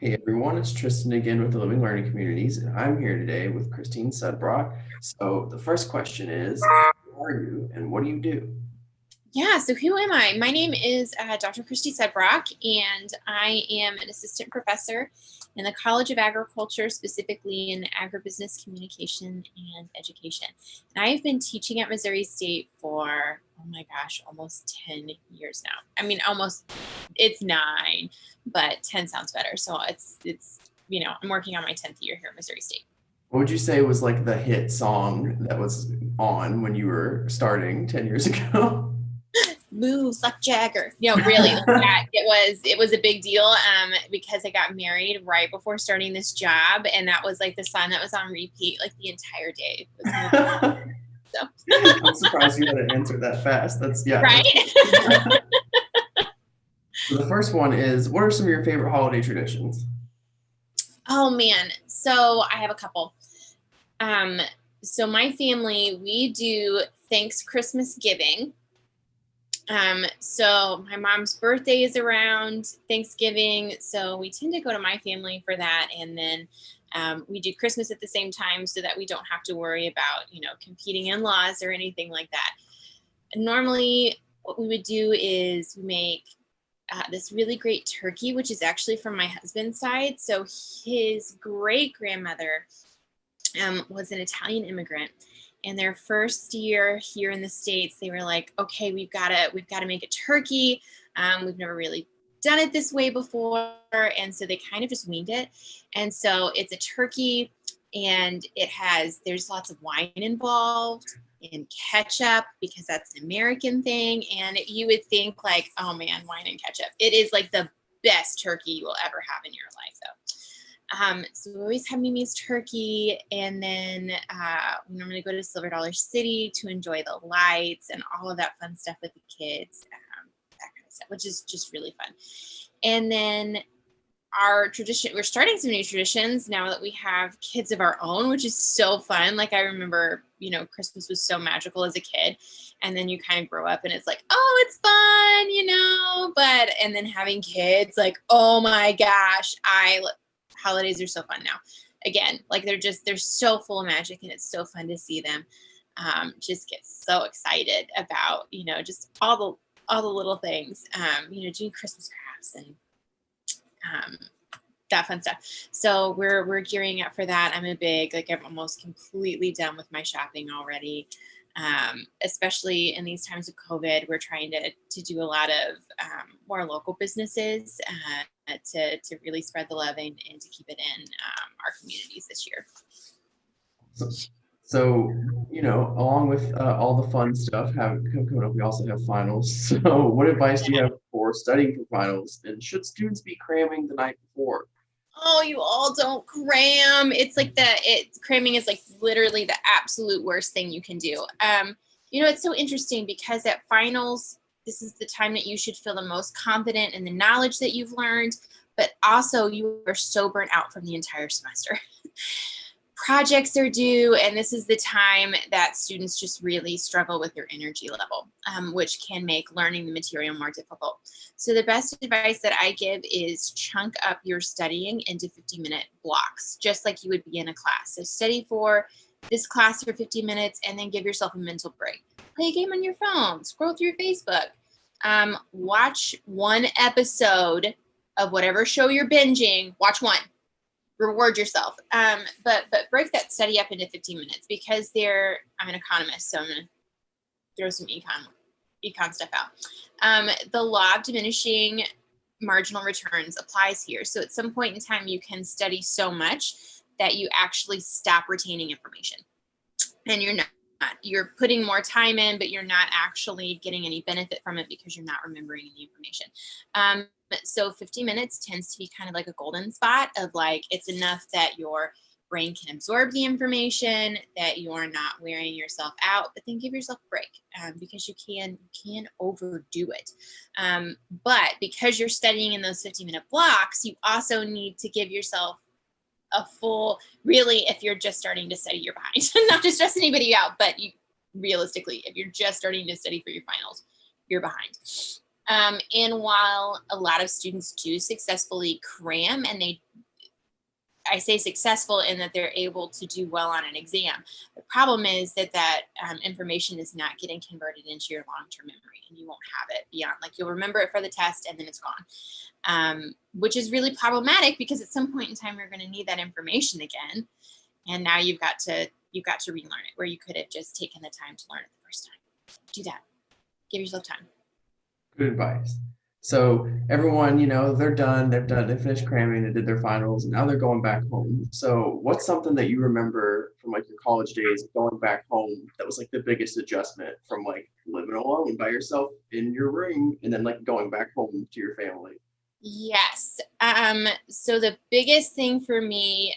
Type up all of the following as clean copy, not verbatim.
Hey everyone, it's Tristan again with the Living Learning Communities, and I'm here today with Christine Sudbrock. So the first question is, who are you and what do you do? Yeah, so who am I? My name is Dr. Christy Sudbrock, and I am an assistant professor in the College of Agriculture, specifically in agribusiness communication and education. And I've been teaching at Missouri State for, oh my gosh, almost 10 years now. I mean, almost, it's 9, but 10 sounds better. So I'm working on my 10th year here at Missouri State. What would you say was like the hit song that was on when you were starting 10 years ago? Move like Jagger. Really, it was a big deal because I got married right before starting this job, and that was like the song that was on repeat like the entire day. So I'm surprised you had to answer that fast. right. So the first one is, what are some of your favorite holiday traditions? Oh man, so I have a couple. So my family, we do Thanks Christmas Giving. So my mom's birthday is around Thanksgiving, so we tend to go to my family for that, and then we do Christmas at the same time so that we don't have to worry about competing in-laws or anything like that. Normally what we would do is we make this really great turkey, which is actually from my husband's side. So his great grandmother was an Italian immigrant, and their first year here in the States, they were like, okay, we've got to make a turkey. We've never really done it this way before. And so they kind of just winged it. And so it's a turkey, and there's lots of wine involved and ketchup because that's an American thing. And you would think like, oh man, wine and ketchup. It is like the best turkey you will ever have in your life though. So we always have Mimi's turkey, and then we normally go to Silver Dollar City to enjoy the lights and all of that fun stuff with the kids, that kind of stuff, which is just really fun. And then we're starting some new traditions now that we have kids of our own, which is so fun. Like I remember, Christmas was so magical as a kid, and then you kind of grow up and it's like, oh, it's fun, and then having kids, like, oh my gosh, holidays are so fun now. Again, like they're so full of magic, and it's so fun to see them just get so excited about, just all the little things, doing Christmas crafts and that fun stuff. So we're gearing up for that. I'm almost completely done with my shopping already. Especially in these times of COVID, we're trying to do a lot of more local businesses to really spread the love and to keep it in our communities this year. So, along with all the fun stuff coming up, we also have finals. So what advice do you have for studying for finals? And should students be cramming the night before? Oh, you all don't cram. It's like cramming is like literally the absolute worst thing you can do. It's so interesting because at finals, this is the time that you should feel the most confident in the knowledge that you've learned, but also you are so burnt out from the entire semester. Projects are due, and this is the time that students just really struggle with their energy level, which can make learning the material more difficult. So the best advice that I give is chunk up your studying into 50-minute blocks, just like you would be in a class. So study for this class for 50 minutes and then give yourself a mental break. Play a game on your phone, scroll through Facebook, watch one episode of whatever show you're binging, watch one. Reward yourself. But break that study up into 15 minutes because I'm an economist, so I'm going to throw some econ stuff out. The law of diminishing marginal returns applies here. So at some point in time, you can study so much that you actually stop retaining information, and you're putting more time in, but you're not actually getting any benefit from it because you're not remembering any information. So 50 minutes tends to be kind of like a golden spot of like, it's enough that your brain can absorb the information, that you're not wearing yourself out, but then give yourself a break because you can overdo it. But because you're studying in those 50-minute blocks, you also need to give yourself a full, really, if you're just starting to study, you're behind. Not to stress anybody out, but realistically, if you're just starting to study for your finals, you're behind. And while a lot of students do successfully cram and they I say successful in that they're able to do well on an exam. The problem is that information is not getting converted into your long-term memory, and you won't have it beyond, like, you'll remember it for the test and then it's gone, which is really problematic because at some point in time you're going to need that information again, and now you've got to relearn it where you could have just taken the time to learn it the first time. Do that. Give yourself time. Good advice. So everyone, they're done. They finished cramming. They did their finals, and now they're going back home. So what's something that you remember from like your college days going back home that was like the biggest adjustment from like living alone by yourself in your room and then like going back home to your family? Yes. So the biggest thing for me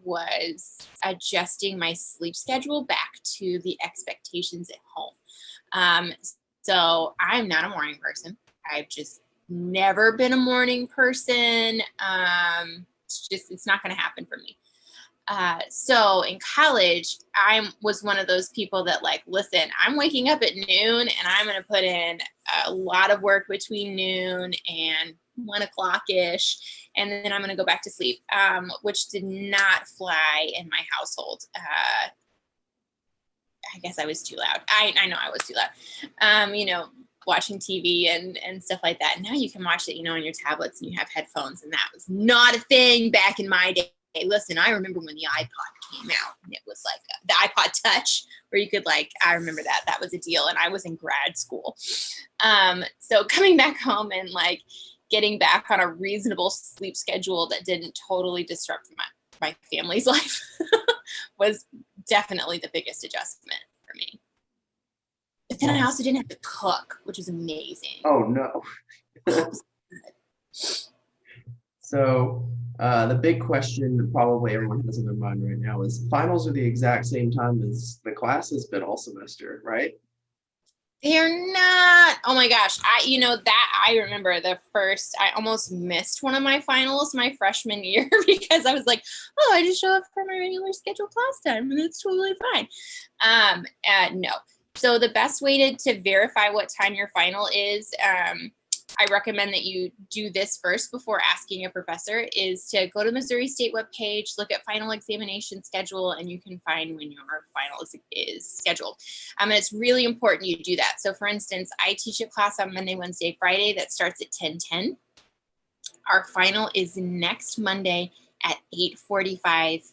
was adjusting my sleep schedule back to the expectations at home. Um, so I'm not a morning person. I've just never been a morning person. It's not going to happen for me. So in college, I was one of those people that like, listen, I'm waking up at noon and I'm going to put in a lot of work between noon and 1 o'clock ish. And then I'm going to go back to sleep, which did not fly in my household. I guess I was too loud. I know I was too loud. Watching TV and stuff like that. Now you can watch it, on your tablets and you have headphones, and that was not a thing back in my day. Listen, I remember when the iPod came out and it was like the iPod Touch where you could I remember that was a deal, and I was in grad school. So coming back home and like getting back on a reasonable sleep schedule that didn't totally disrupt my family's life was definitely the biggest adjustment for me. But then I also didn't have to cook, which was amazing. Oh no. So the big question that probably everyone has in their mind right now is finals are the exact same time as the class has been all semester, right? They're not. Oh my gosh. I remember I almost missed one of my finals my freshman year because I was like, oh, I just show up for my regular scheduled class time and it's totally fine. No. So the best way to verify what time your final is, I recommend that you do this first before asking a professor, is to go to Missouri State webpage, look at final examination schedule, and you can find when your final is scheduled. And it's really important you do that. So for instance, I teach a class on Monday, Wednesday, Friday that starts at 10:10. Our final is next Monday at 8:45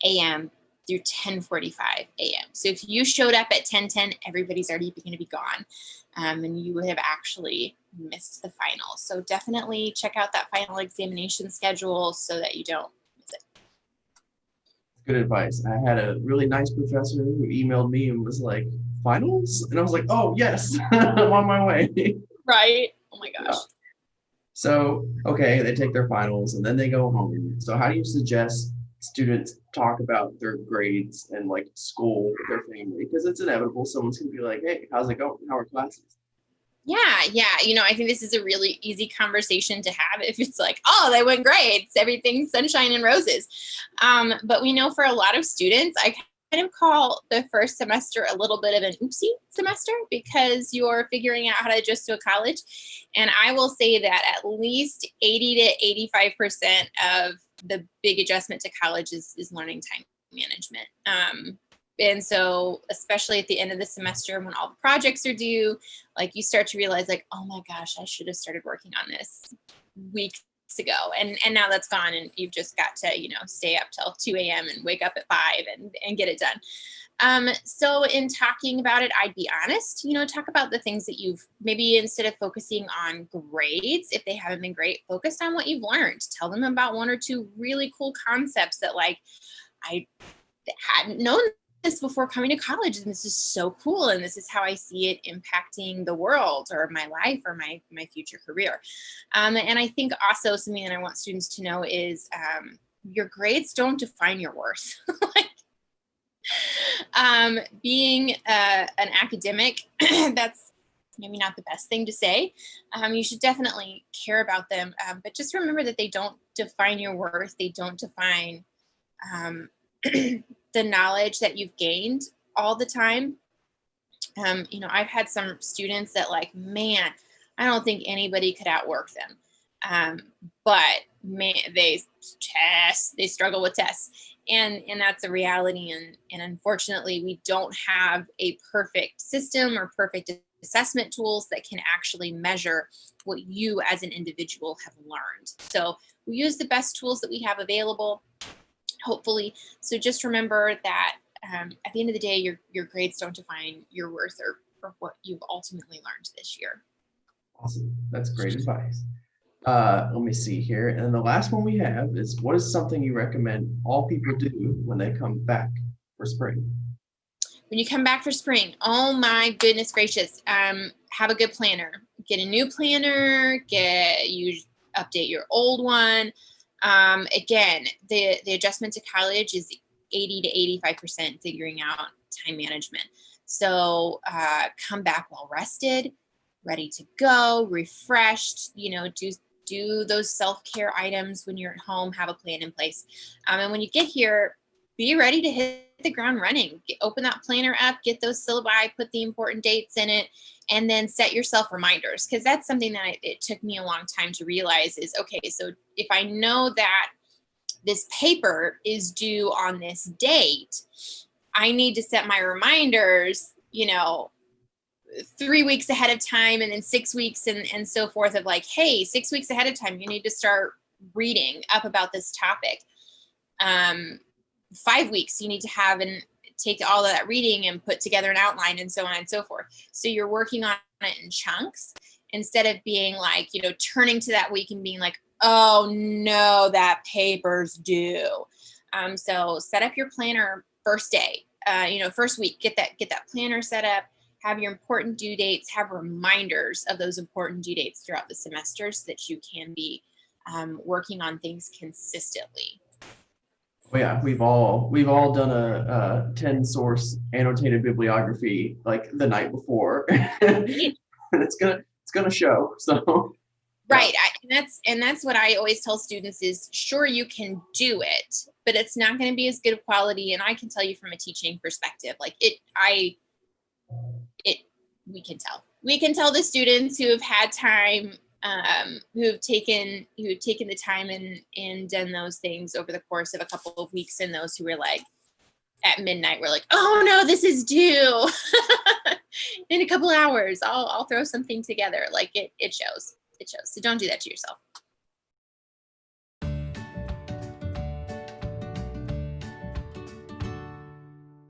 a.m. through 10:45 a.m. So if you showed up at 10:10, everybody's already going to be gone. And you would have actually missed the final. So definitely check out that final examination schedule so that you don't miss it. Good advice. I had a really nice professor who emailed me and was like, finals? And I was like, oh, yes, I'm on my way. Right? Oh my gosh. Yeah. So, okay, they take their finals and then they go home. So how do you suggest students talk about their grades and like school with their family? Because it's inevitable. Someone's going to be like, hey, how's it going? How are classes? Yeah. I think this is a really easy conversation to have if it's like, oh, they went great. It's everything's sunshine and roses. But we know for a lot of students, I kind of call the first semester a little bit of an oopsie semester because you're figuring out how to adjust to a college. And I will say that at least 80 to 85% of the big adjustment to college is learning time management. And so, especially at the end of the semester when all the projects are due, like you start to realize like, oh my gosh, I should have started working on this weeks ago. And now that's gone and you've just got to, stay up till 2 a.m. and wake up at 5 and get it done. So in talking about it, I'd be honest, talk about the things that you've maybe instead of focusing on grades, if they haven't been great, focus on what you've learned. Tell them about one or two really cool concepts that like I hadn't known this before coming to college, and this is so cool, and this is how I see it impacting the world or my life or my future career. And I think also something that I want students to know is your grades don't define your worth. Being an academic, that's maybe not the best thing to say. You should definitely care about them, but just remember that they don't define your worth. They don't define the knowledge that you've gained all the time. I've had some students that like, man, I don't think anybody could outwork them. But man, they struggle with tests, and that's a reality. And unfortunately, we don't have a perfect system or perfect assessment tools that can actually measure what you as an individual have learned. So we use the best tools that we have available, hopefully. So just remember that at the end of the day, your grades don't define your worth or what you've ultimately learned this year. Awesome. That's great advice. Let me see here. And the last one we have is, what is something you recommend all people do when they come back for spring? When you come back for spring, oh my goodness gracious, have a good planner. Get a new planner, update your old one. Again, the adjustment to college is 80 to 85% figuring out time management. So come back well rested, ready to go, refreshed, do those self-care items when you're at home, have a plan in place. And when you get here, be ready to hit the ground running. Open that planner up, get those syllabi, put the important dates in it, and then set yourself reminders. Because that's something that it took me a long time to realize is, okay, so if I know that this paper is due on this date, I need to set my reminders, 3 weeks ahead of time, and then 6 weeks and so forth, of like, hey, 6 weeks ahead of time, you need to start reading up about this topic. 5 weeks, you need to have and take all of that reading and put together an outline, and so on and so forth. So you're working on it in chunks instead of being like, turning to that week and being like, oh no, that paper's due. So set up your planner first day, first week, get that planner set up, have your important due dates, have reminders of those important due dates throughout the semester so that you can be working on things consistently. Oh yeah, we've all done a 10 source annotated bibliography like the night before. It's gonna show. So right. And that's what I always tell students is, sure, you can do it, but it's not going to be as good of quality. And I can tell you from a teaching perspective, like we can tell the students who have had time, who've taken the time and done those things over the course of a couple of weeks, and those who were like at midnight, we're like, oh no, this is due in a couple hours. I'll throw something together. Like it shows. So don't do that to yourself.